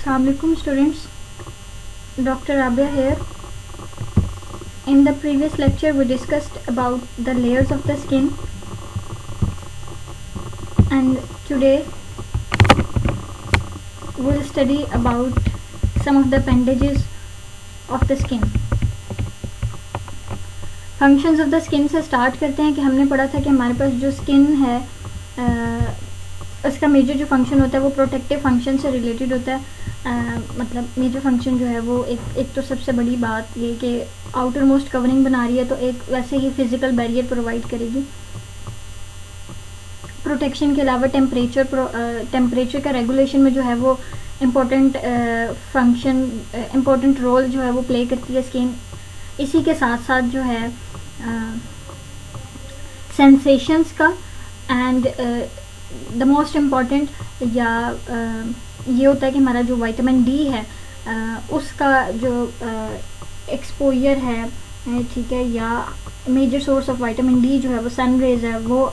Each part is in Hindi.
Assalamualaikum students, Dr. Abia here. In the previous lecture we discussed about the layers of the skin, and today we'll study about some of the appendages of the skin. Functions of the skin से start करते हैं कि हमने पढ़ा था कि हमारे पास जो skin है उसका मेजर जो फंक्शन होता है वो प्रोटेक्टिव फंक्शन से रिलेटेड होता है। मतलब मेजर फंक्शन जो है वो एक तो सबसे बड़ी बात ये कि आउटर मोस्ट कवरिंग बना रही है, तो एक वैसे ही फिजिकल बैरियर प्रोवाइड करेगी। प्रोटेक्शन के अलावा टेम्परेचर का रेगुलेशन में जो है वो इम्पोर्टेंट फंक्शन इम्पोर्टेंट रोल जो है वो प्ले करती है स्किन। इसी के साथ साथ जो है सेंसेशंस का एंड द मोस्ट इम्पॉर्टेंट या ये होता है कि हमारा जो विटामिन डी है उसका जो एक्सपोजर है, ठीक है, या major source of vitamin D जो है वो सन रेज है, वो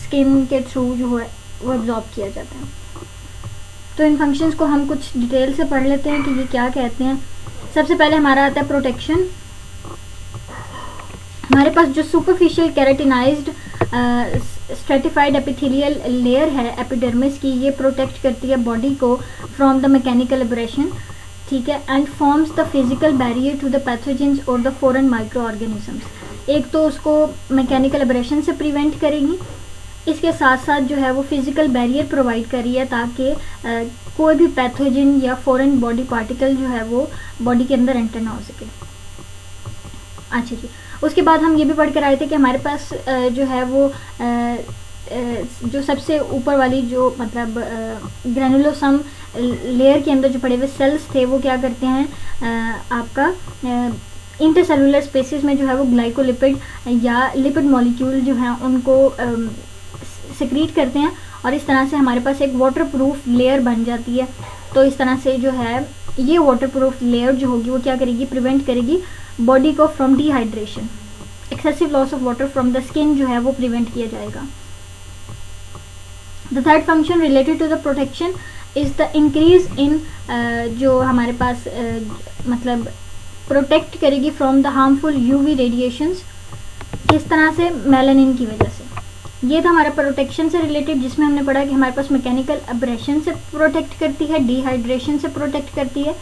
स्किन के थ्रू जो है वो एब्जॉर्ब किया जाता है। तो इन फंक्शंस को हम कुछ डिटेल से पढ़ लेते हैं कि ये क्या कहते हैं। सबसे पहले हमारा आता है प्रोटेक्शन। हमारे पास जो superficial keratinized stratified epithelial layer है एपिडर्मिस की, ये प्रोटेक्ट करती है बॉडी को फ्रॉम द मैकेनिकल एब्रेशन, ठीक है, and forms the physical barrier to the pathogens और द फॉरेन माइक्रो ऑर्गेनिजम्स। एक तो उसको मैकेनिकल एब्रेशन से प्रिवेंट करेगी, इसके साथ साथ जो है वो फिजिकल बैरियर प्रोवाइड कर रही है ताकि कोई भी पैथोजन या फॉरेन बॉडी पार्टिकल जो है वो बॉडी के अंदर एंटर ना हो सके। अच्छा जी, उसके बाद हम ये भी पढ़ कर आए थे कि हमारे पास जो है वो जो सबसे ऊपर वाली जो मतलब ग्रेनुलोसम लेयर के अंदर जो पड़े हुए सेल्स थे वो क्या करते हैं, आपका इंटरसेलुलर स्पेसिस में जो है वो ग्लाइकोलिपिड या लिपिड मॉलिक्यूल जो हैं उनको सिक्रीट करते हैं, और इस तरह से हमारे पास एक वाटरप्रूफ लेयर बन जाती है। तो इस तरह से जो है ये वाटरप्रूफ लेयर जो होगी वो क्या करेगी, प्रिवेंट करेगी बॉडी को from dehydration. Excessive loss of water from the skin जो है वो प्रिवेंट किया जाएगा। The third function related to the protection is the increase in जो हमारे पास मतलब प्रोटेक्ट करेगी from the harmful UV radiations. किस तरह से, मेलानिन की वजह से। ये था हमारा प्रोटेक्शन से रिलेटेड, जिसमें हमने पढ़ा कि हमारे पास मैकेनिकल एब्रेशन से प्रोटेक्ट करती है, डिहाइड्रेशन से प्रोटेक्ट करती है,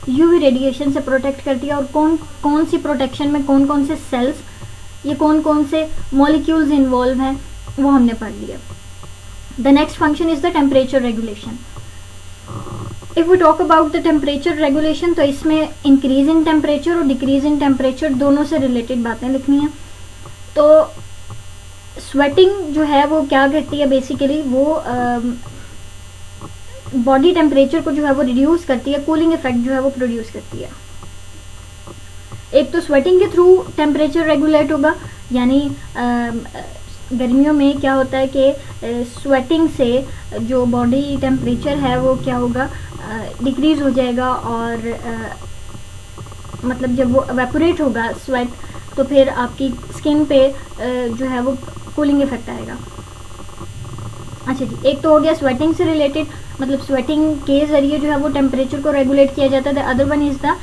यूवी रेडिएशन से प्रोटेक्ट करती है, और कौन कौन सी प्रोटेक्शन में कौन कौन से सेल्स, ये कौन कौन से मॉलिक्यूल्स इन्वॉल्व हैं वो हमने पढ़ लिया। The next function is the temperature regulation. If we talk about the temperature regulation, तो इसमें इंक्रीज इन टेम्परेचर और डिक्रीज इन टेम्परेचर दोनों से रिलेटेड बातें लिखनी है। तो स्वेटिंग जो है वो क्या करती है, बेसिकली वो बॉडी टेम्परेचर को जो है वो रिड्यूस करती है, कूलिंग इफेक्ट जो है वो प्रोड्यूस करती है। एक तो स्वेटिंग के थ्रू टेम्परेचर रेगुलेट होगा, यानी गर्मियों में क्या होता है कि स्वेटिंग से जो बॉडी टेम्परेचर है वो क्या होगा, डिक्रीज हो जाएगा, और मतलब जब वो एवेपोरेट होगा स्वेट तो फिर आपकी स्किन पे जो है वो कूलिंग इफेक्ट आएगा। अच्छा जी, एक तो हो गया स्वेटिंग से रिलेटेड, मतलब स्वेटिंग के जरिए जो है वो टेम्परेचर को रेगुलेट किया जाता है। The other one is the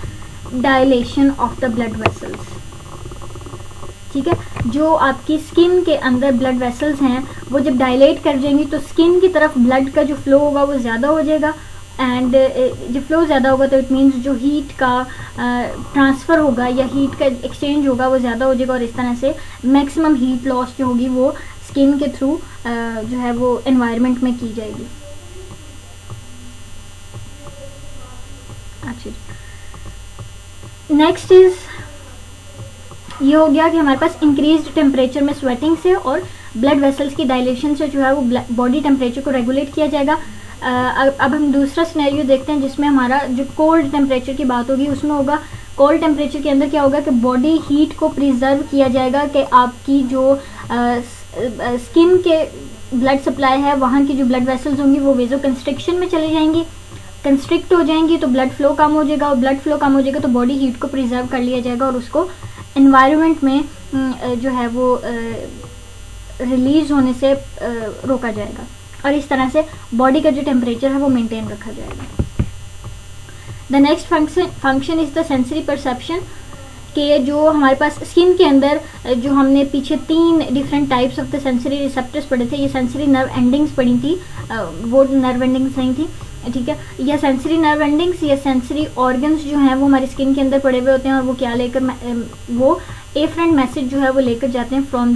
dilation of the blood vessels, ठीक है। जो आपकी स्किन के अंदर ब्लड वेसल्स हैं वो जब डायलेट कर जाएंगी तो स्किन की तरफ ब्लड का जो फ्लो होगा वो ज़्यादा हो जाएगा, एंड जब फ्लो ज़्यादा होगा तो इट मीन्स जो हीट का ट्रांसफ़र होगा या हीट का एक्सचेंज होगा वो ज़्यादा हो जाएगा, और इस तरह से मैक्सिमम हीट लॉस जो होगी वो स्किन के थ्रू जो है वो एनवायरनमेंट में की जाएगी। अच्छा, नेक्स्ट इज ये हो गया कि हमारे पास इंक्रीज्ड टेम्परेचर में स्वेटिंग से और ब्लड वेसल्स की डायलेशन से जो है वो बॉडी टेम्परेचर को रेगुलेट किया जाएगा। अब हम दूसरा सिनेरियो देखते हैं जिसमें हमारा जो कोल्ड टेम्परेचर की बात होगी, उसमें होगा कोल्ड टेम्परेचर के अंदर क्या होगा कि बॉडी हीट को प्रिजर्व किया जाएगा, कि आपकी जो स्किन के ब्लड सप्लाई है वहाँ की जो ब्लड वेसल्स होंगी वो वेजो कंस्ट्रिक्शन में चली जाएंगी, कंस्ट्रिक्ट हो जाएंगी, तो ब्लड फ्लो कम हो जाएगा, और ब्लड फ्लो कम हो जाएगा तो बॉडी हीट को प्रिजर्व कर लिया जाएगा और उसको एनवायरनमेंट में जो है वो रिलीज होने से रोका जाएगा, और इस तरह से बॉडी का जो टेम्परेचर है वो मेंटेन रखा जाएगा। The next function is the sensory perception, कि जो हमारे पास स्किन के अंदर जो हमने पीछे 3 different types of the sensory receptors पढ़े थे, ये सेंसरी नर्व एंडिंग्स पढ़ी थी, वो नर्व एंडिंग्स नहीं थी, ठीक है। यह सेंसरी नर्व एंडिंग्स या सेंसरी ऑर्गन्स जो हैं वो हमारी स्किन के अंदर पड़े हुए होते हैं, और वो क्या लेकर वो एफरेंट मैसेज जो है वो लेकर जाते हैं from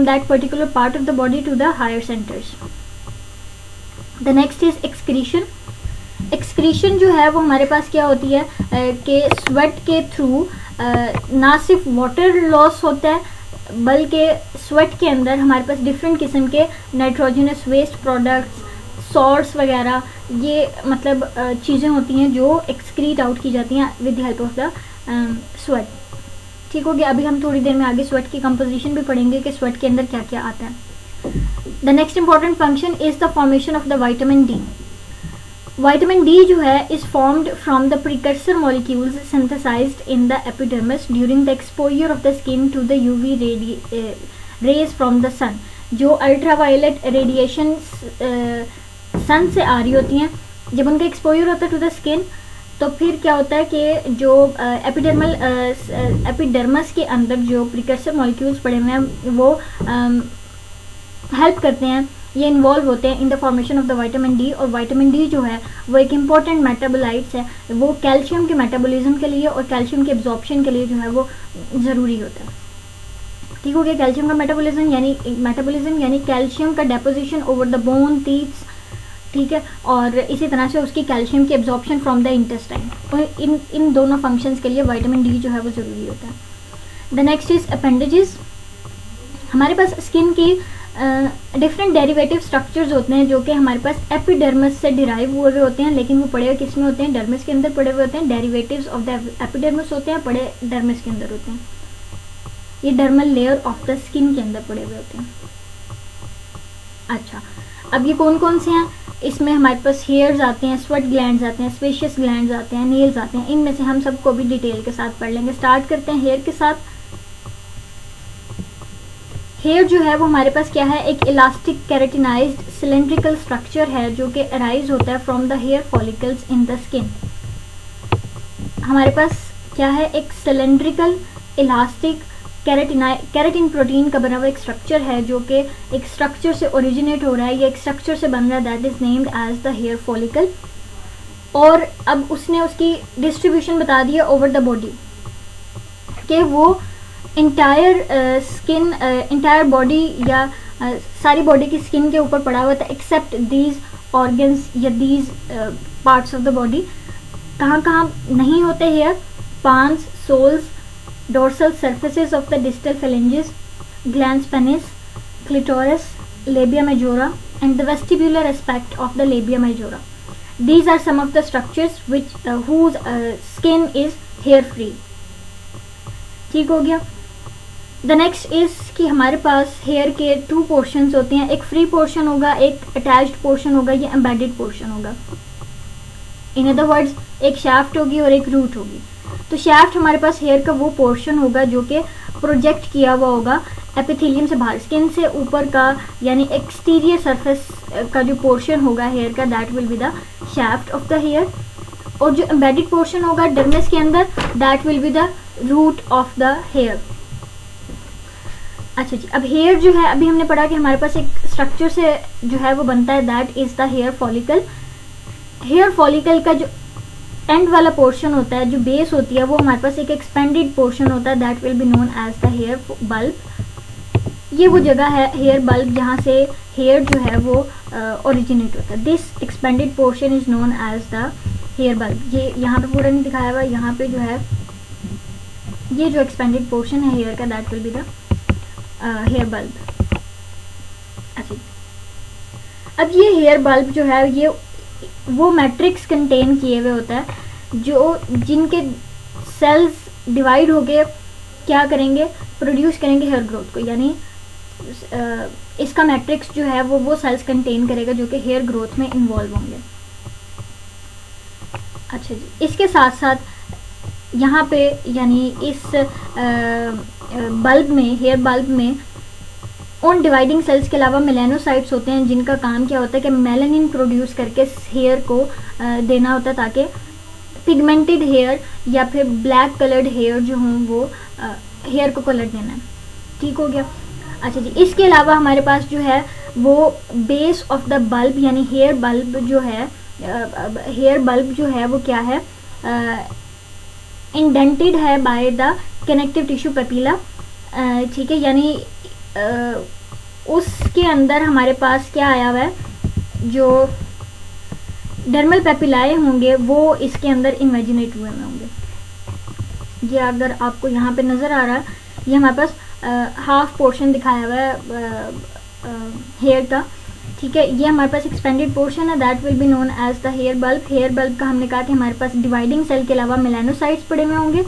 that particular part of the body to the higher centres. The next is excretion. Excretion जो है वो हमारे पास क्या होती है कि स्वेट के थ्रू ना सिर्फ वाटर लॉस होता है, बल्कि स्वेट के अंदर हमारे पास डिफरेंट किस्म के नाइट्रोजनस वेस्ट प्रोडक्ट्स, सॉल्ट्स वगैरह, ये मतलब चीज़ें होती हैं जो एक्सक्रीट आउट की जाती हैं with the help of the sweat. ठीक हो गया। अभी हम थोड़ी देर में आगे स्वेट की कंपोजिशन भी पढ़ेंगे कि स्वेट के अंदर क्या क्या आता है। The next important function is the formation of the vitamin D. Vitamin D जो है is formed from the precursor molecules synthesized in the epidermis during the exposure of the skin to the UV rays from the sun. जो अल्ट्रावायलेट रेडिएशन सन से आ रही होती हैं, जब उनका एक्सपोजर होता है टू द स्किन, तो फिर क्या होता है कि जो एपिडर्मस के अंदर जो प्रिकर्सर मॉलिक्यूल्स पड़े हुए हैं वो हेल्प करते हैं, ये इन्वॉल्व होते हैं in the formation of the vitamin D. और विटामिन डी जो है वो एक इम्पॉर्टेंट मेटाबोलाइट्स है, वो कैल्शियम के मेटाबॉलिज्म के लिए और कैल्शियम के एब्जॉर्प्शन के लिए जो है वो ज़रूरी होता है। ठीक हो गया। कैल्शियम का मेटाबॉलिज्म यानी कैल्शियम का deposition over the bone, teeths, ठीक है, और इसी तरह से उसकी कैल्शियम की एब्जॉर्प्शन फ्रॉम द इंटेस्टाइन। और इन दोनों फंक्शंस के लिए विटामिन डी जो है वो ज़रूरी होता है। The next is appendages. हमारे पास स्किन की डिफरेंट डेरिवेटिव स्ट्रक्चर्स होते हैं जो कि हमारे पास एपिडर्मिस से डिराइव हुए होते हैं, लेकिन वो पड़े हुए किस में होते हैं? डर्मिस के अंदर पड़े हुए होते हैं। डेरिवेटिव्स ऑफ द एपिडर्मिस होते हैं, पड़े डर्मिस के अंदर होते हैं। ये dermal layer of the skin के अंदर पड़े हुए होते हैं। अच्छा, अब ये कौन कौन से हैं? इसमें हमारे पास हेयर्स आते हैं, स्वेट ग्लैंड्स आते हैं, स्पेशियस ग्लैंड्स आते हैं, नेल्स आते हैं। इनमें से हम सबको भी डिटेल के साथ पढ़ लेंगे। स्टार्ट करते हैं हेयर के साथ। हेयर जो है वो हमारे पास क्या है? एक इलास्टिक केराटिनाइज्ड सिलेंड्रिकल स्ट्रक्चर है जो कि अराइज होता है from the hair follicles in the skin. हमारे पास क्या है? एक सिलेंड्रिकल इलास्टिक केराटिन प्रोटीन का बना हुआ एक स्ट्रक्चर है जो कि एक स्ट्रक्चर से ओरिजिनेट हो रहा है, ये एक स्ट्रक्चर से बन रहा है, that is named as the hair follicle. और अब उसने उसकी डिस्ट्रीब्यूशन बता दी है ओवर द बॉडी कि वो इंटायर स्किन, इंटायर बॉडी या सारी बॉडी की स्किन के ऊपर पड़ा हुआ था, एक्सेप्ट दीज ऑर्गन्स या these parts of the body. कहाँ कहाँ नहीं होते hair? Palms, soles, dorsal surfaces of the distal phalanges, glans penis, clitoris, labia majora and the vestibular aspect of the labia majora. These are some of the structures which whose skin is hair free. ठीक हो गया। The next is कि हमारे पास हेयर के 2 पोर्शंस होते हैं, एक फ्री पोर्शन होगा, एक अटैच्ड पोर्शन होगा, ये एम्बेडेड पोर्शन होगा। इन अदर वर्ड्स, एक शाफ्ट होगी और एक रूट होगी। तो शाफ्ट हमारे पास हेयर का वो पोर्शन होगा जो कि प्रोजेक्ट किया हुआ होगा एपिथेलियम से बाहर, स्किन से ऊपर का, यानी एक्सटीरियर सरफेस का जो पोर्शन होगा हेयर का, that will be the shaft of the hair. और जो एम्बेडेड पोर्शन होगा डर्मिस के अंदर, that will be the root of the hair. अच्छा जी, अब हेयर जो है, अभी हमने पढ़ा कि हमारे पास एक स्ट्रक्चर से जो है वो बनता है, that is the hair follicle. Hair follicle का जो एंड वाला पोर्शन होता है, जो बेस होती है, वो हमारे पास एक एक्सपेंडेड पोर्शन होता है, that will be known as the hair bulb. ये वो जगह है हेयर बल्ब जहाँ से हेयर जो है वो ओरिजिनेट होता है। This expanded portion is known as the hair bulb. ये यहाँ पे पूरा नहीं दिखाया हुआ, यहाँ पे जो है ये जो एक्सपेंडेड पोर्शन है हेयर का, that will be the hair bulb. अच्छा, अब ये हेयर बल्ब जो है ये वो मैट्रिक्स कंटेन किए हुए होता है जो जिनके सेल्स डिवाइड होके क्या करेंगे? प्रोड्यूस करेंगे हेयर ग्रोथ को, यानी इसका मैट्रिक्स जो है वो सेल्स कंटेन करेगा जो कि हेयर ग्रोथ में इन्वॉल्व होंगे। अच्छा जी, इसके साथ साथ यहाँ पे यानी इस बल्ब में, हेयर बल्ब में उन डिवाइडिंग सेल्स के अलावा मेलानोसाइट्स होते हैं जिनका काम क्या होता है कि मेलानिन प्रोड्यूस करके हेयर को देना होता है ताकि पिगमेंटेड हेयर या फिर ब्लैक कलर्ड हेयर जो हों वो हेयर को कलर देना है। ठीक हो गया। अच्छा जी, इसके अलावा हमारे पास जो है वो बेस ऑफ द बल्ब यानी हेयर बल्ब जो है, हेयर बल्ब जो है वो क्या है, इंडेंटेड है by the connective tissue papilla. ठीक है, यानी उसके अंदर हमारे पास क्या आया हुआ है, जो डर्मल पेपिलाए होंगे वो इसके अंदर इन्वेजिनेट हुए होंगे। ये अगर आपको यहाँ पे नज़र आ रहा है, ये हमारे पास हाफ पोर्शन दिखाया हुआ है हेयर का। ठीक है, ये हमारे पास एक्सपेंडेड पोर्शन है, that will be known as the hair bulb. Hair bulb का हमने कहा कि हमारे पास डिवाइडिंग सेल के अलावा मेलानोसाइट्स पड़े हुए होंगे।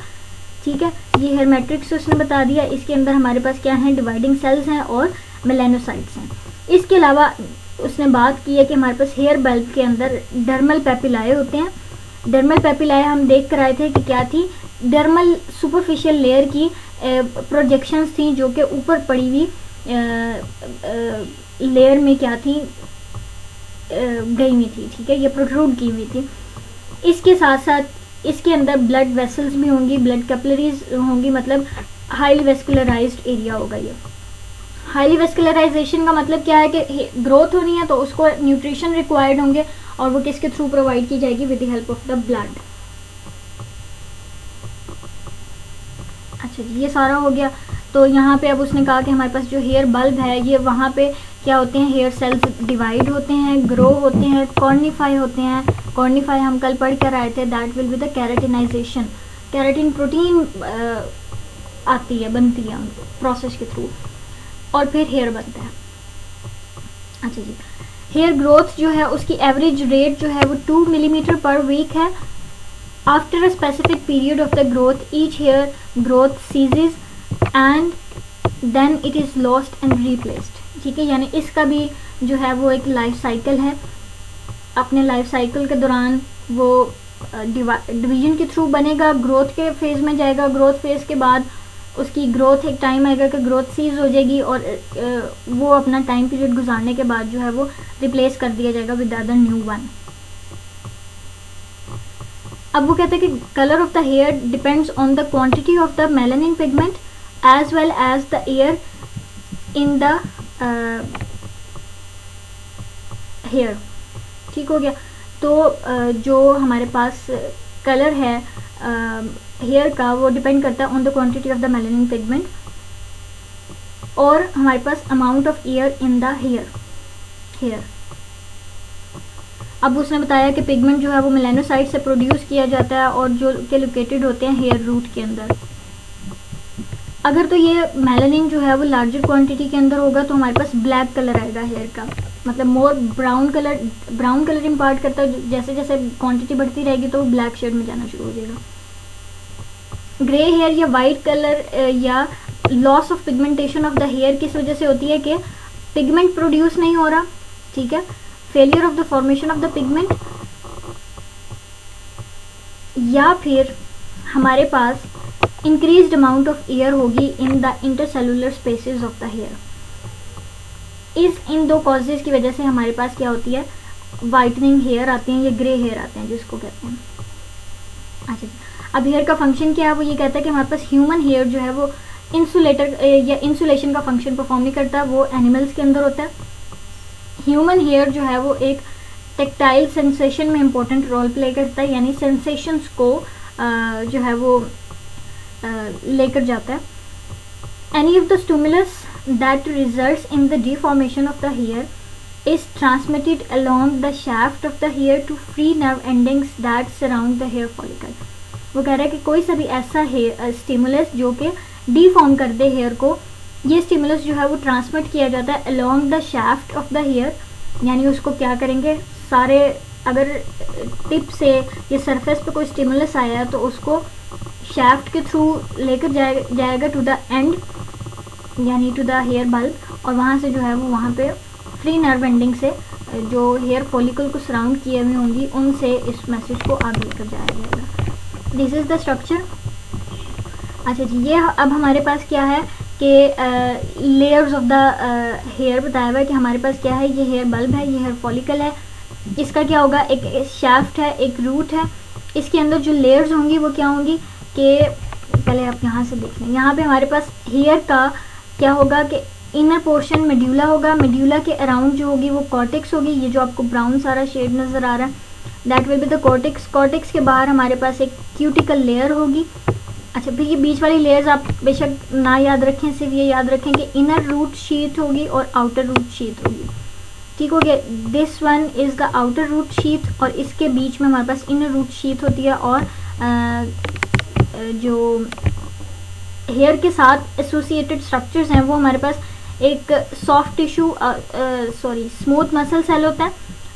ठीक है, ये हेयर मैट्रिक्स उसने बता दिया, इसके अंदर हमारे पास क्या है, डिवाइडिंग सेल्स हैं और मेलानोसाइट्स हैं। इसके अलावा उसने बात की है कि हमारे पास हेयर बल्ब के अंदर डर्मल पेपिलाए होते हैं। डर्मल पेपिलाए हम देख कर आए थे कि क्या थी, डर्मल सुपरफिशियल लेयर की प्रोजेक्शंस थी जो कि ऊपर पड़ी हुई लेयर में क्या थी, गई हुई थी। ठीक है, ये प्रोट्रूड की हुई थी। इसके साथ साथ इसके अंदर ब्लड वेसल्स भी होंगी, ब्लड कैपिलरीज होंगी, मतलब हाईली वेस्कुलराइज्ड एरिया होगा। ये हाईली वेस्कुलराइजेशन का मतलब क्या है कि ग्रोथ होनी है तो उसको न्यूट्रिशन रिक्वायर्ड होंगे और वो किसके थ्रू प्रोवाइड की जाएगी, with the help of the blood. अच्छा जी, ये सारा हो गया। तो यहाँ पे अब उसने कहा कि हमारे पास जो हेयर बल्ब है ये वहाँ पे क्या होते हैं, हेयर सेल्स डिवाइड होते हैं, ग्रो होते हैं, कॉर्निफाई होते हैं। कॉर्निफाई हम कल पढ़ कर आए थे, that will be the keratinization. Keratin protein आती है, बनती है प्रोसेस के थ्रू, और फिर हेयर बनता है। अच्छा जी, हेयर ग्रोथ जो है उसकी एवरेज रेट जो है वो 2 मिलीमीटर पर वीक है। After a specific period of the growth each hair growth ceases and then it is lost and replaced. ठीक है, यानी इसका भी जो है वो एक लाइफ साइकिल है। अपने लाइफ साइकिल के दौरान वो डिवीजन के थ्रू बनेगा, ग्रोथ के फेज़ में जाएगा, ग्रोथ फेज़ के बाद उसकी ग्रोथ एक टाइम आएगा कि ग्रोथ सीज हो जाएगी और वो अपना टाइम पीरियड गुजारने के बाद जो है वो रिप्लेस कर दिया जाएगा विद अदर न्यू वन। अब वो कहते हैं कि colour of the hair depends on the quantity of the melanin pigment as well as the air in the hair. ठीक हो गया। तो जो हमारे पास कलर है हेयर का वो डिपेंड करता है on the quantity of the melanin pigment और हमारे पास amount of air in the hair. अब उसने बताया कि पिगमेंट जो है वो मेलानोसाइट से प्रोड्यूस किया जाता है और जो के लोकेटेड होते हैं हेयर रूट के अंदर। अगर तो ये मेलानिन जो है वो लार्जर क्वांटिटी के अंदर होगा तो हमारे पास ब्लैक कलर आएगा हेयर का, मतलब मोर ब्राउन कलर इम्पार्ट करता है। जैसे जैसे क्वांटिटी बढ़ती रहेगी तो वो ब्लैक शेड में जाना शुरू हो जाएगा। ग्रे हेयर या वाइट कलर या loss of pigmentation of the hair किस वजह से होती है कि पिगमेंट प्रोड्यूस नहीं हो रहा। ठीक है, failure of the formation of the pigment, या फिर हमारे पास इंक्रीज्ड अमाउंट ऑफ एयर होगी in the intercellular spaces of the hair. इन दो कॉजेज की वजह से हमारे पास क्या होती है, वाइटनिंग हेयर आते हैं या ग्रे हेयर आते हैं जिसको कहते हैं। अच्छा, अब हेयर का फंक्शन क्या है, वो ये कहता है कि हमारे पास ह्यूमन हेयर जो है वो इंसुलेटर या इंसुलेशन का फंक्शन परफॉर्म नहीं करता, वो एनिमल्स के अंदर होता है। ह्यूमन हेयर जो है वो एक टेक्टाइल सेंसेशन में इम्पोर्टेंट रोल प्ले करता है, यानी सेंसेशंस को जो है वो लेकर जाता है। Any of the stimulus that results in the deformation of the hair is transmitted along the shaft of the hair to free nerve endings that surround the hair follicle। वो कह रहा है कि कोई सा भी ऐसा स्टिमुलस जो कि डिफॉर्म कर दे हेयर को, ये स्टिमुलस जो है वो ट्रांसमिट किया जाता है along the shaft of the hair, यानी उसको क्या करेंगे सारे, अगर टिप से ये सरफेस पे कोई स्टिमुलस आया तो उसको शाफ्ट के थ्रू लेकर जाएगा टू द एंड, यानी टू द हेयर बल्ब, और वहाँ से जो है वो वहाँ पे फ्री नर्व एंडिंग से जो हेयर फॉलिकल को सराउंड किए हुए होंगी उनसे इस मैसेज को आगे लेकर जाया जाएगा। This is the structure. अच्छा जी, ये अब हमारे पास क्या है कि लेयर्स ऑफ द हेयर बताया हुआ है कि हमारे पास क्या है, ये हेयर बल्ब है, ये हेयर फॉलिकल है, इसका क्या होगा, एक शाफ्ट है, एक रूट है, इसके अंदर जो लेयर्स होंगी वो क्या होंगी कि पहले आप यहाँ से देख लें, यहाँ पे हमारे पास हेयर का क्या होगा कि इनर पोर्शन मेड्यूला होगा, मेड्यूला के अराउंड जो होगी वो कॉर्टेक्स होगी, ये जो आपको ब्राउन सारा शेड नज़र आ रहा है that will be the cortex. Cortex के बाहर हमारे पास एक क्यूटिकल लेयर होगी। अच्छा, फिर ये बीच वाली लेयर्स आप बेशक ना याद रखें, सिर्फ ये याद रखें कि इनर रूट शीथ होगी और आउटर रूट शीथ होगी, ठीक हो गया। This one is the outer root sheath और इसके बीच में हमारे पास इनर रूट शीथ होती है और जो हेयर के साथ एसोसिएटेड स्ट्रक्चर्स हैं वो हमारे पास एक soft tissue smooth muscle cell होता है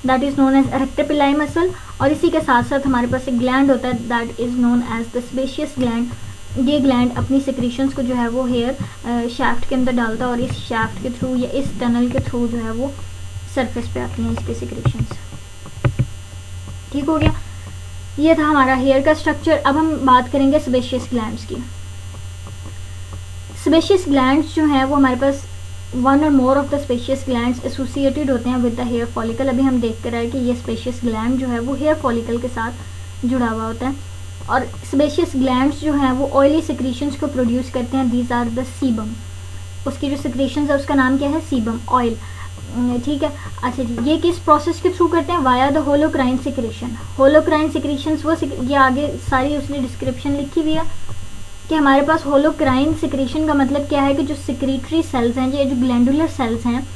that is known as arrector pili muscle, और इसी के साथ साथ हमारे पास एक ग्लैंड होता है that is known as the sebaceous gland. ये ग्लैंड अपनी सिक्रीशंस को जो है वो हेयर शाफ्ट के अंदर डालता है और इस शाफ्ट के थ्रू या इस टनल के थ्रू जो है वो सरफेस पे आती हैं इसके सिक्रीशंस, ठीक हो गया। ये था हमारा हेयर का स्ट्रक्चर। अब हम बात करेंगे सेबेशियस ग्लैंड्स की। सेबेशियस ग्लैंड्स जो हैं वो हमारे पास वन और more of the spacious glands associated होते हैं विद द हेयर फॉलिकल। अभी हम देख कर आए कि ये स्पेशियस ग्लैंड जो है वो हेयर फॉलिकल के साथ जुड़ा हुआ होता है और स्पेशियस ग्लैंड्स जो हैं वो ऑयली सिक्रीशंस को प्रोड्यूस करते हैं, दीज आर द सीबम। उसकी जो सिक्रीशंस है उसका नाम क्या है, सीबम, ऑयल, ठीक है। अच्छा जी, ये किस प्रोसेस के थ्रू करते हैं, via the holocrine secretion. Holocrine secretions वो ये आगे सारी उसने डिस्क्रिप्शन लिखी हुई है कि हमारे पास होलोक्राइन सिक्रीशन का मतलब क्या है कि जो सिक्रीटरी सेल्स हैं, ये जो ग्लैंडुलर सेल्स हैं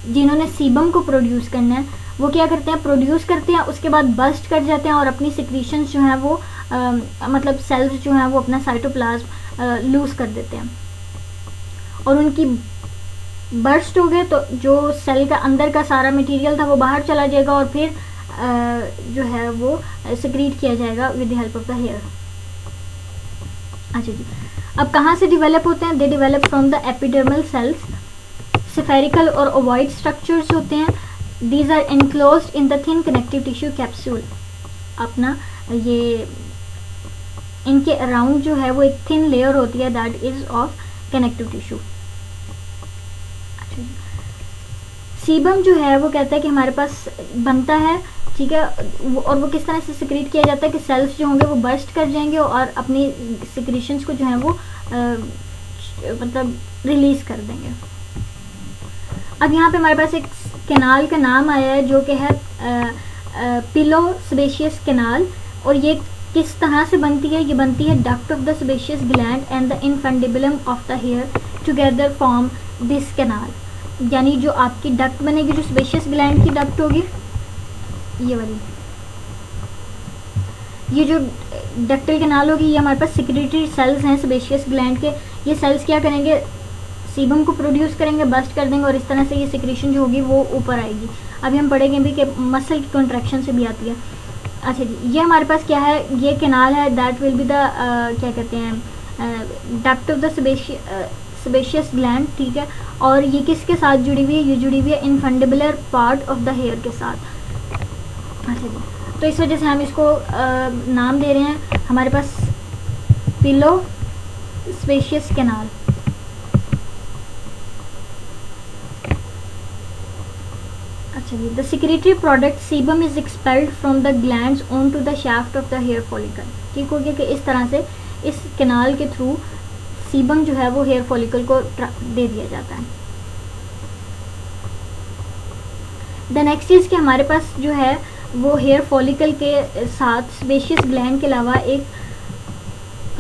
जिन्होंने सीबम को प्रोड्यूस करना है वो क्या करते हैं, प्रोड्यूस करते हैं, उसके बाद बस्ट कर जाते हैं और अपनी सिक्रीशंस जो हैं वो मतलब सेल्स जो हैं वो अपना साइटोप्लाज्म लूज कर देते हैं और उनकी बर्स्ट हो गए तो जो सेल का अंदर का सारा मटेरियल था वो बाहर चला जाएगा और फिर जो है वो सिक्रीट किया जाएगा with the help of the hair. अच्छा जी, अब कहाँ से डेवलप होते हैं, they develop from the epidermal cells, spherical और ओवॉइड स्ट्रक्चर्स होते हैं, these are enclosed in the thin connective tissue capsule. अपना ये इनके अराउंड जो है वो एक थिन लेयर होती है that is of connective tissue. Sebum जो है वो कहता है कि हमारे पास बनता है, ठीक है, और वो किस तरह से सिक्रीट किया जाता है कि सेल्स जो होंगे वो बर्स्ट कर जाएंगे और अपनी सिक्रीशंस को जो है वो मतलब रिलीज कर देंगे। अब यहाँ पे हमारे पास एक कैनाल का नाम आया है जो कि है पिलो सेबेशियस कैनाल, और ये किस तरह से बनती है, ये बनती है duct of the sebaceous gland and the infundibulum of the hair together form this canal. यानी जो आपकी डक्ट बनेगी, जो सेबेशियस ग्लैंड की डक्ट होगी ये वाली, ये जो डक्टल कैनाल होगी ये हमारे पास सिक्रीटरी सेल्स हैं सेबेशियस ग्लैंड के। ये सेल्स क्या करेंगे, सीबम को प्रोड्यूस करेंगे, बस्ट कर देंगे और इस तरह से ये सिक्रीशन जो होगी वो ऊपर आएगी। अभी हम पढ़ेंगे भी कि मसल की कॉन्ट्रैक्शन से भी आती है। अच्छा जी, ये हमारे पास क्या है, ये कैनाल है दैट विल बी द क्या कहते हैं duct of the sebaceous gland, ठीक है। और ये किसके साथ जुड़ी हुई है, ये जुड़ी हुई है इनफंडिबुलर पार्ट ऑफ द हेयर के साथ। अच्छा जी, तो इस वजह से हम इसको नाम दे रहे हैं हमारे पास पिलो सेबेशियस कैनाल। अच्छा जी, the secretory product sebum is expelled from the glands on to the shaft of the hair follicle. ठीक हो गया कि इस तरह से इस कैनाल के थ्रू सीबम जो है वो हेयर फॉलिकल को दे दिया जाता है। द नेक्स्ट इज कि हमारे पास जो है वो हेयर फॉलिकल के साथ सेबेशियस ग्लैंड के अलावा एक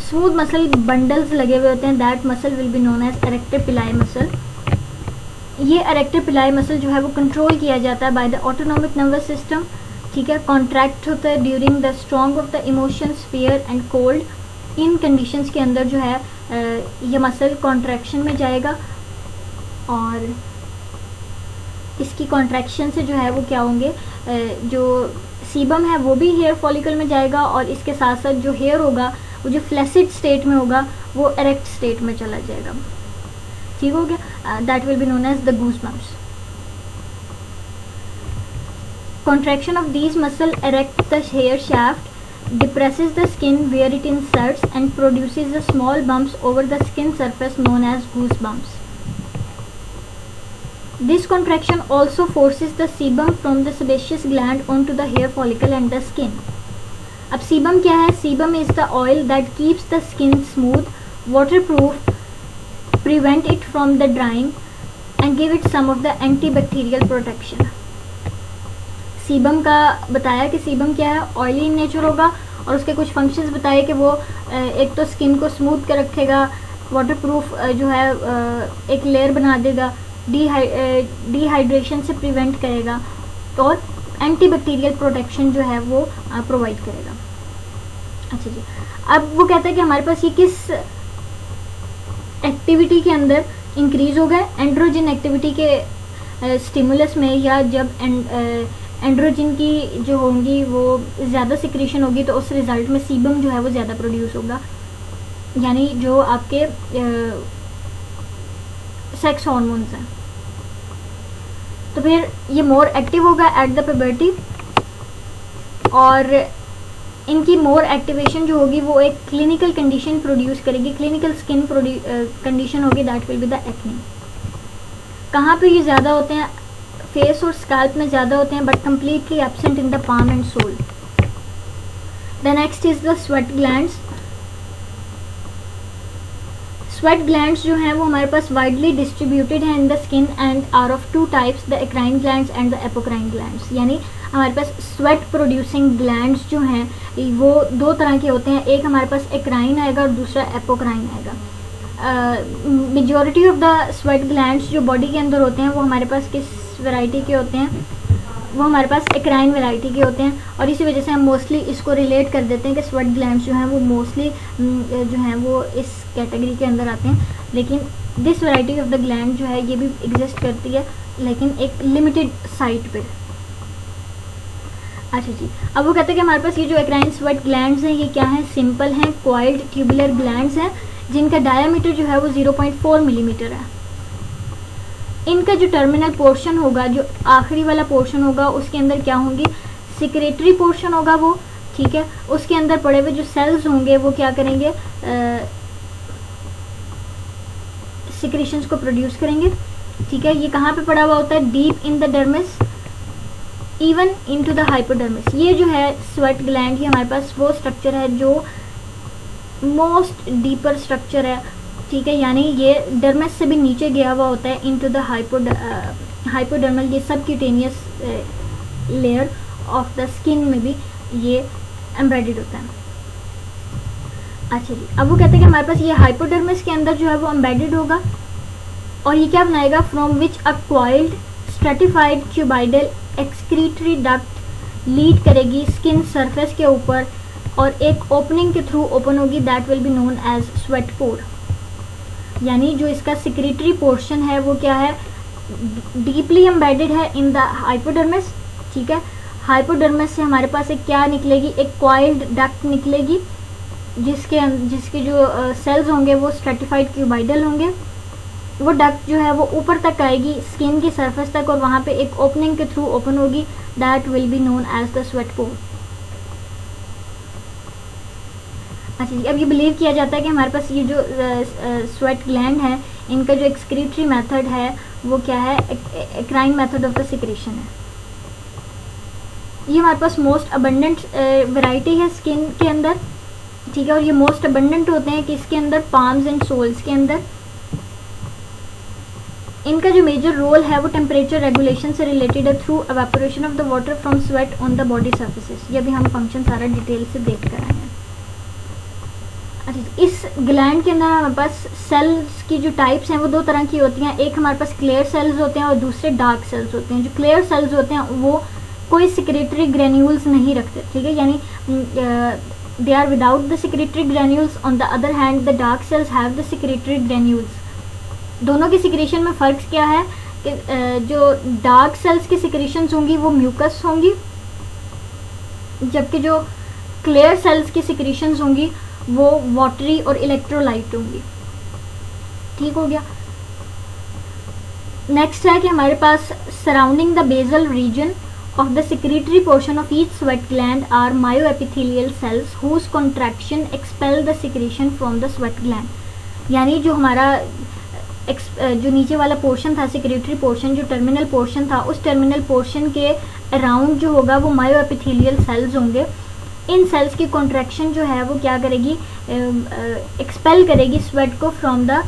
स्मूथ मसल बंडल्स लगे हुए होते हैं, that muscle will be known as arrector pili muscle. ये एरेक्टर पिलाई मसल जो है वो कंट्रोल किया जाता है by the autonomic nervous system, ठीक है। कॉन्ट्रैक्ट होता है during the strong of the emotions fear and cold. इन कंडीशंस के अंदर जो है ये मसल कॉन्ट्रैक्शन में जाएगा और इसकी कॉन्ट्रैक्शन से जो है वो क्या होंगे, जो सीबम है वो भी हेयर फॉलिकल में जाएगा और इसके साथ साथ जो हेयर होगा वो जो फ्लैसिड स्टेट में होगा वो एरेक्ट स्टेट में चला जाएगा। ठीक हो गया, that will be known as the goose bumps. Contraction of these muscle erect the hair shaft, depresses the skin where it inserts and produces the small bumps over the skin surface known as goosebumps. This contraction also forces the sebum from the sebaceous gland onto the hair follicle and the skin. अब sebum क्या है? Sebum is the oil that keeps the skin smooth, waterproof, prevent it from the drying and give it some of the antibacterial protection. sebum का बताया कि sebum क्या है? ऑयली इन नेचर होगा और उसके कुछ फंक्शंस बताए कि वो एक तो स्किन को स्मूथ कर रखेगा, वाटरप्रूफ जो है एक लेयर बना देगा, डिहाइड्रेशन से प्रिवेंट करेगा और एंटीबैक्टीरियल प्रोटेक्शन जो है वो प्रोवाइड करेगा. अच्छा जी, अब वो कहता है कि हमारे पास ये किस एक्टिविटी के अंदर इंक्रीज होगा? एंड्रोजन एक्टिविटी के स्टिमुलस में, या जब एंड्रोजन की जो होंगी वो ज़्यादा सिक्रीशन होगी तो उस रिज़ल्ट में सीबम जो है वो ज़्यादा प्रोड्यूस होगा, यानी जो आपके सेक्स हार्मोन्स हैं. तो फिर ये मोर एक्टिव होगा एट द प्यूबर्टी और इनकी मोर एक्टिवेशन जो होगी वो एक क्लिनिकल कंडीशन प्रोड्यूस करेगी, क्लिनिकल स्किन कंडीशन होगी, that will be the acne. कहाँ पे ये ज़्यादा होते हैं? फेस और स्कैल्प में ज़्यादा होते हैं but completely absent in the palm and sole. The next is the sweat glands. Sweat glands जो हैं वो हमारे पास वाइडली डिस्ट्रीब्यूटेड हैं in the skin and are of two types, the eccrine glands and the apocrine glands. यानी हमारे पास स्वेट प्रोड्यूसिंग ग्लैंड्स जो हैं वो दो तरह के होते हैं, एक हमारे पास एक्राइन आएगा और दूसरा एपोक्राइन आएगा. Majority of the sweat glands जो बॉडी के अंदर होते हैं वो हमारे पास किस वैरायटी के होते हैं? वो हमारे पास एक्राइन वैरायटी के होते हैं और इसी वजह से हम मोस्टली इसको रिलेट कर देते हैं कि स्वेट ग्लैंड्स जो हैं वो मोस्टली जो हैं वो इस कैटेगरी के अंदर आते हैं. लेकिन this variety of the gland जो है ये भी एग्जिस्ट करती है लेकिन एक लिमिटेड साइट पे. अच्छा जी, अब वो कहते हैं कि हमारे पास ये जो एक्राइन स्वेट ग्लैंड्स हैं ये क्या हैं? सिंपल हैं, कॉइल्ड ट्यूबुलर ग्लैंड्स हैं जिनका डायमीटर जो है वो 0.4 मिलीमीटर है. इनका जो टर्मिनल पोर्शन होगा, जो आखिरी वाला पोर्शन होगा, उसके अंदर क्या होंगी? सिक्रेटरी पोर्शन होगा वो, ठीक है. उसके अंदर पड़े हुए जो सेल्स होंगे वो क्या करेंगे? सिक्रेशंस को प्रोड्यूस करेंगे, ठीक है. ये कहाँ पे पड़ा हुआ होता है? Deep in the dermis, even into the hypodermis. ये जो है स्वेट ग्लैंड, ये हमारे पास वो स्ट्रक्चर है जो मोस्ट डीपर स्ट्रक्चर है, ठीक है. यानी ये डर्मिस से भी नीचे गया हुआ होता है इनटू द हाइपोडर्मल, ये subcutaneous layer of the skin में भी ये एम्बेडेड होता है. अच्छा जी, अब वो कहते हैं कि हमारे पास ये हाइपोडर्मिस के अंदर जो है वो एम्बेडेड होगा और ये क्या बनाएगा? From which a coiled stratified cuboidal excretory duct lead करेगी स्किन सरफेस के ऊपर और एक ओपनिंग के थ्रू ओपन होगी, that will be known as sweat pore. यानी जो इसका सिक्रेटरी पोर्शन है वो क्या है? डीपली एम्बेडेड है इन द हाइपोडर्मिस, ठीक है. हाइपोडर्मिस से हमारे पास एक क्या निकलेगी? एक कॉइल्ड डक्ट निकलेगी जिसके जो सेल्स होंगे वो स्ट्रेटिफाइड क्यूबाइडल होंगे. वो डक्ट जो है वो ऊपर तक आएगी स्किन की सरफेस तक और वहाँ पे एक ओपनिंग के थ्रू ओपन होगी, that will be known as the sweat pore. अच्छा जी, अब ये बिलीव किया जाता है कि हमारे पास ये जो स्वेट ग्लैंड है इनका जो एक्सक्रीटरी मेथड है वो क्या है? Eccrine method of the secretion है. ये हमारे पास मोस्ट अबंडेंट वैरायटी है स्किन के अंदर, ठीक है. और ये मोस्ट अबंडेंट होते हैं किसके अंदर? पाम्स एंड सोल्स के अंदर. इनका जो मेजर रोल है वो टेम्परेचर रेगुलेशन से रिलेटेड है through evaporation of the water from sweat on the body surfaces. ये भी हम फंक्शन सारा डिटेल से देख कर आए हैं. अच्छा, इस ग्लैंड के अंदर हमारे पास सेल्स की जो टाइप्स हैं वो दो तरह की होती हैं. एक हमारे पास क्लियर सेल्स होते हैं और दूसरे डार्क सेल्स होते हैं. जो क्लियर सेल्स होते हैं वो कोई सिक्रेटरी ग्रेन्यूल्स नहीं रखते, ठीक है. यानी they are without the secretory granules. On the other hand the dark cells have the secretory granules. दोनों की सिक्रेशन में फ़र्क क्या है कि जो डार्क सेल्स की सिक्रेशंस होंगी वो म्यूकस होंगी, जबकि जो क्लियर सेल्स की सिक्रेशंस होंगी वो वाटरी और इलेक्ट्रोलाइट होंगी. ठीक हो गया. नेक्स्ट है कि हमारे पास surrounding the basal region of the secretory portion of each sweat gland are myoepithelial cells whose contraction expel the secretion from the sweat gland. यानी जो हमारा जो नीचे वाला पोर्शन था सेक्रेटरी पोर्शन, जो टर्मिनल पोर्शन था, उस टर्मिनल पोर्शन के अराउंड जो होगा वो मायो एपिथेलियल सेल्स होंगे। इन सेल्स की कॉन्ट्रैक्शन जो है वो क्या करेगी, एक्सपेल करेगी स्वेट को from the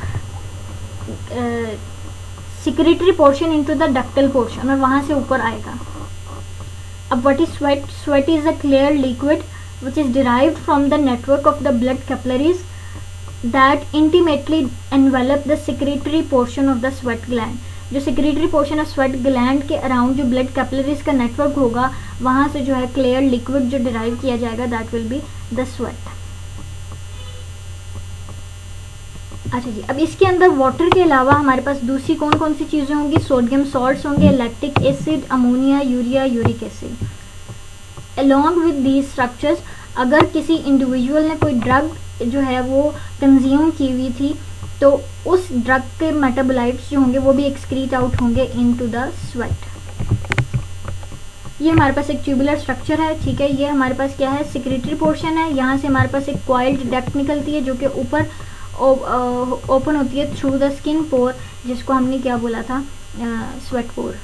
secretary portion into the ductal portion, और वहाँ से ऊपर आएगा। अब what is sweat? Sweat is a clear liquid which is derived from the network of the blood capillaries that intimately envelop the secretory portion of the sweat gland। जो secretory portion of sweat gland के अराउंड जो blood capillaries का नेटवर्क होगा, वहाँ से जो है क्लियर लिक्विड जो डिराइव किया जाएगा, that will be the sweat। अच्छा जी, अब इसके अंदर वाटर के अलावा हमारे पास दूसरी कौन कौन सी चीज़ें होंगी? सोडियम सॉल्ट्स होंगे, lactic acid, ammonia, urea, uric acid. Along with these structures, अगर किसी इंडिविजुअल ने कोई ड्रग जो है वो कंज्यूम की हुई थी, तो उस ड्रग के मेटाबोलाइट्स जो होंगे वो भी एक्सक्रीट आउट होंगे इनटू द स्वेट। ये हमारे पास एक ट्यूबुलर स्ट्रक्चर है, ठीक है। ये हमारे पास क्या है? सेक्रेटरी पोर्शन है। यहाँ से हमारे पास एक कॉइल्ड डक्ट निकलती है जो कि ऊपर ओपन होती है थ्रू द स्किन पोर, जिसको हमने क्या बोला था? स्वेट पोर।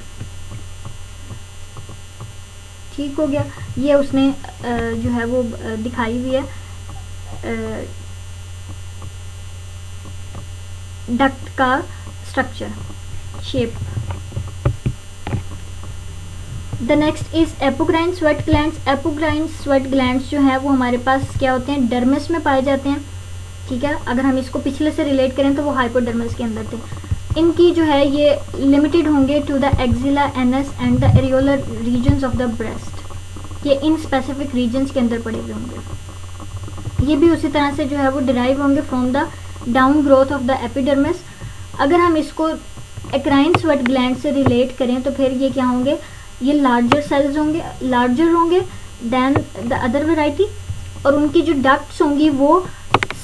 ठीक हो गया। ये उसने जो है वो दिखाई हुई है डक्ट का structure, shape. The next is apocrine sweat glands. Apocrine sweat glands जो है वो हमारे पास क्या होते हैं? डर्मिस में पाए जाते हैं, ठीक है। अगर हम इसको पिछले से रिलेट करें तो वो हाइपोडर्मिस के अंदर थे। इनकी जो है ये लिमिटेड होंगे to the axilla, anus and the areolar regions of the breast. ये इन स्पेसिफिक रीजन्स के अंदर पड़े हुए होंगे। ये भी उसी तरह से जो है वो डिराइव होंगे from the down growth of the epidermis. अगर हम इसको एक्राइन स्वेट ग्लैंड से रिलेट करें तो फिर ये क्या होंगे? ये लार्जर सेल्स होंगे, लार्जर होंगे देन द अदर वेराइटी, और उनकी जो डक्ट्स होंगी वो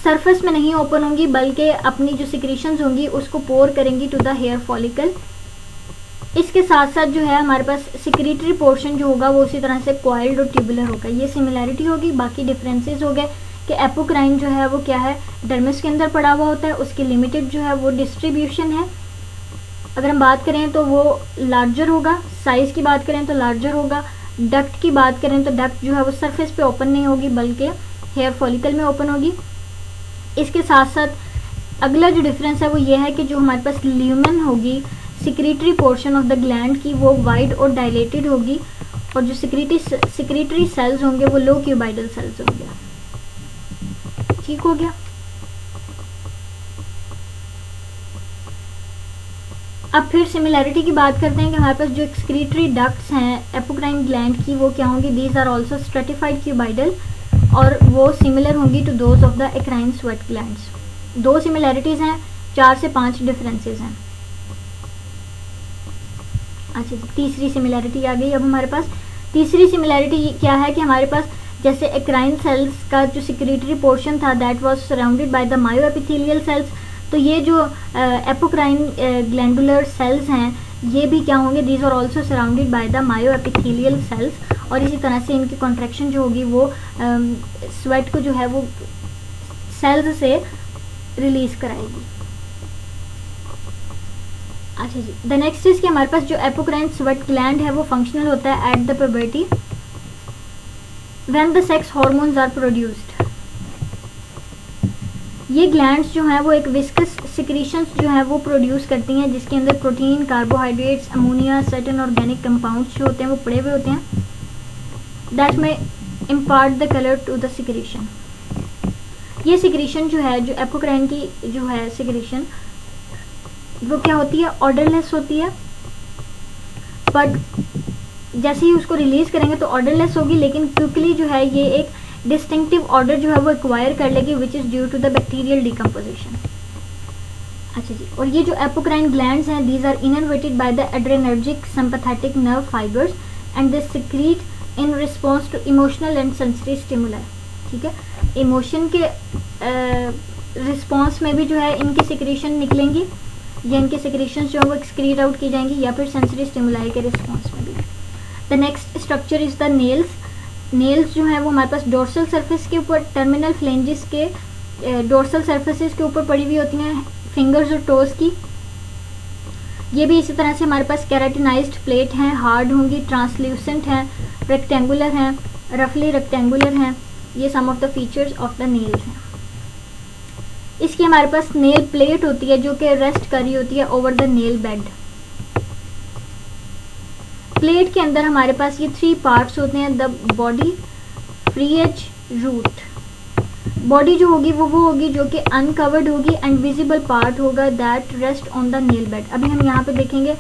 सरफेस में नहीं ओपन होंगी, बल्कि अपनी जो सिक्रीशंस होंगी उसको पोर करेंगी टू द हेयर फॉलिकल। इसके साथ साथ जो है हमारे पास सिक्रीटरी पोर्शन जो होगा वो उसी तरह से कॉइल्ड और ट्यूबुलर होगा। ये सिमिलैरिटी होगी। बाकी डिफरेंसेस हो गए कि एपोक्राइन जो है वो क्या है? डर्मिस के अंदर पड़ा हुआ होता है, उसकी लिमिटेड जो है वो डिस्ट्रीब्यूशन है। अगर हम बात करें तो वो लार्जर होगा, साइज़ की बात करें तो लार्जर होगा। डक्ट की बात करें तो डक्ट जो है वो सरफेस पे ओपन नहीं होगी, बल्कि हेयर फॉलिकल में ओपन होगी। इसके साथ साथ अगला जो डिफरेंस है वो ये है कि जो हमारे पास ल्यूमेन होगी secretory portion of the gland की, वो वाइड और डायलेटेड होगी, और जो सिक्रीटरी सेल्स होंगे वो लो क्यूबाइडल सेल्स होंगे। ठीक हो गया। अब फिर सिमिलैरिटी की बात करते हैं कि हमारे पास जो एक्सक्रीटरी डक्ट्स हैं एपोक्राइन ग्लैंड की वो क्या होंगी? These are also stratified cuboidal, और वो सिमिलर होंगी to those of the eccrine sweat glands. 2 similarities हैं, 4 से 5 डिफरेंसेस हैं। अच्छा, तीसरी सिमिलैरिटी आ गई। अब हमारे पास तीसरी सिमिलैरिटी क्या है कि हमारे पास जैसे एक्राइन सेल्स का जो सिक्रीटरी पोर्शन था that was surrounded by the myoepithelial cells, तो ये जो एपोक्राइन ग्लैंडुलर सेल्स हैं ये भी क्या होंगे? These are also surrounded by the myoepithelial cells, और इसी तरह से इनकी कॉन्ट्रैक्शन जो होगी वो स्वेट को जो है वो सेल्स से रिलीज कराएगी। अच्छा जी, द नेक्स्ट इज कि हमारे पास जो एपोक्राइन स्वेट ग्लैंड है वो फंक्शनल होता है at the puberty when the sex hormones are produced. ये ग्लैंड्स जो हैं वो एक विस्कस सिक्रीशंस जो है वो प्रोड्यूस करती हैं, जिसके अंदर protein, carbohydrates, ammonia, certain organic compounds जो होते हैं वो पड़े हुए होते हैं। दैट में impart the colour to the secretion. ये सिक्रीशन जो है, जो एपोक्राइन की जो है सिक्रीशन, वो क्या होती है? ऑर्डरलेस होती है, बट जैसे ही उसको रिलीज करेंगे तो ऑर्डरलेस होगी, लेकिन क्विकली जो है ये एक डिस्टिंक्टिव ऑर्डर जो है वो एक्वायर कर लेगी, which is due to the bacterial decomposition. अच्छा जी, और ये जो एपोक्राइन ग्लैंड्स हैं these are innervated by the adrenergic sympathetic nerve fibres and they secrete in response to emotional and sensory stimuli. ठीक है, इमोशन के रिस्पॉन्स में भी जो है इनकी सिक्रीशन निकलेंगी, या इनके सिक्रीशन जो है वो एक्सक्रीट आउट की जाएंगी, या फिर सेंसरी स्टिमुलाई के रिस्पॉन्स में भी। The next structure is the nails. Nails जो है वो हमारे पास डोर्सल सरफेस के ऊपर, टर्मिनल फ्लेंजेस के डोर्सल सरफेसेस के ऊपर पड़ी हुई होती हैं, फिंगर्स और टोज की। ये भी इसी तरह से हमारे पास केराटिनाइज्ड प्लेट हैं, हार्ड होंगी, ट्रांसल्यूसेंट हैं, रेक्टेंगुलर हैं, रफली रेक्टेंगुलर हैं। ये some of the features of the nails हैं। इसकी हमारे पास नेल प्लेट होती है जो कि रेस्ट कर रही होती है over the nail bed. Plate के अंदर हमारे पास ये 3 पार्ट्स होते हैं, the body, free edge, root. Body जो होगी वो होगी जो कि अनकवर्ड होगी एंड विजिबल पार्ट होगा that rest on the nail bed. अभी हम यहाँ पे देखेंगे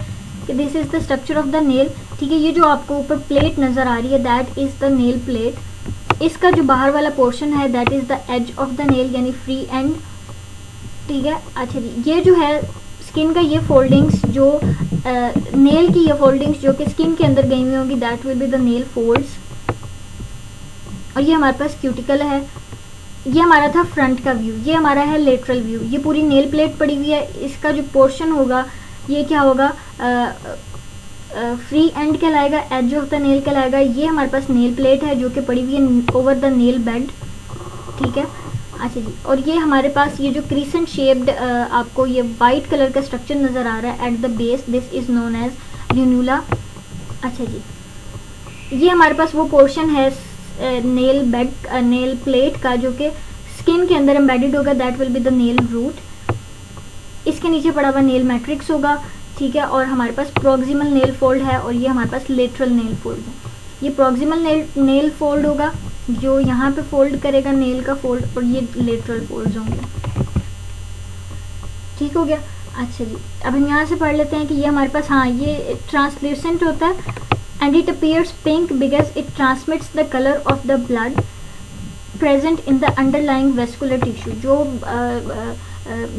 कि this is the structure of the nail. ठीक है, ये जो आपको ऊपर प्लेट नजर आ रही है that is the nail plate. इसका जो बाहर वाला पोर्शन है that is the edge of the nail यानी फ्री एंड। ठीक है, अच्छा जी, ये जो है स्किन का ये फोल्डिंग्स जो नेल की ये फोल्डिंग्स जो कि स्किन के अंदर गई हुई होंगी that will be the nail folds. और ये हमारे पास क्यूटिकल है। ये हमारा था फ्रंट का व्यू, ये हमारा है लेटरल व्यू। ये पूरी नेल प्लेट पड़ी हुई है, इसका जो पोर्शन होगा ये क्या होगा, फ्री एंड कहलाएगा, एज ऑफ द नेल कहलाएगा। ये हमारे पास नेल प्लेट है जो कि पड़ी हुई है ओवर द नेल बेड। ठीक है, अच्छा जी, और ये हमारे पास ये जो क्रीसेंट शेप्ड आपको ये वाइट कलर का स्ट्रक्चर नज़र आ रहा है at the base, this is known as lunula. अच्छा जी, ये हमारे पास वो पोर्शन है नेल बेड, नेल प्लेट का जो कि स्किन के अंदर एम्बेडेड होगा, that will be the nail root. इसके नीचे पड़ा हुआ नेल मैट्रिक्स होगा। ठीक है, और हमारे पास प्रोक्सिमल नेल फोल्ड है और ये हमारे पास लेटरल नेल फोल्ड है। ये प्रोक्सिमल नेल फोल्ड होगा जो यहाँ पे फोल्ड करेगा नेल का फोल्ड, और ये लेटरल फोल्ड्स होंगे। ठीक हो गया। अच्छा जी, अब हम यहाँ से पढ़ लेते हैं कि ये हमारे पास, हाँ, ये ट्रांसल्यूसेंट होता है and it appears pink because it transmits the color of the blood present in the underlying vascular tissue। जो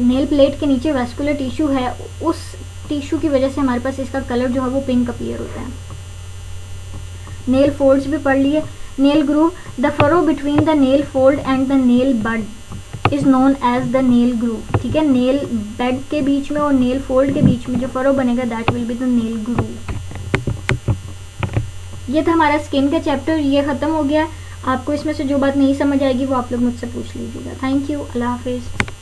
नेल प्लेट के नीचे वेस्कुलर टिश्यू है उस टिश्यू की वजह से हमारे पास इसका कलर जो है वो पिंक अपीयर होता है। नेल फोल्ड्स भी पढ़ लिए। Nail groove, the furrow between the nail fold and the nail bud is known as the nail groove. ठीक है, नेल बेड के बीच में और नेल फोल्ड के बीच में जो फरो बनेगा that will be the nail groove. ये था हमारा स्किन का चैप्टर, ये ख़त्म हो गया। आपको इसमें से जो बात नहीं समझ आएगी वो आप लोग मुझसे पूछ लीजिएगा। थैंक यू, अल्लाह हाफिज़।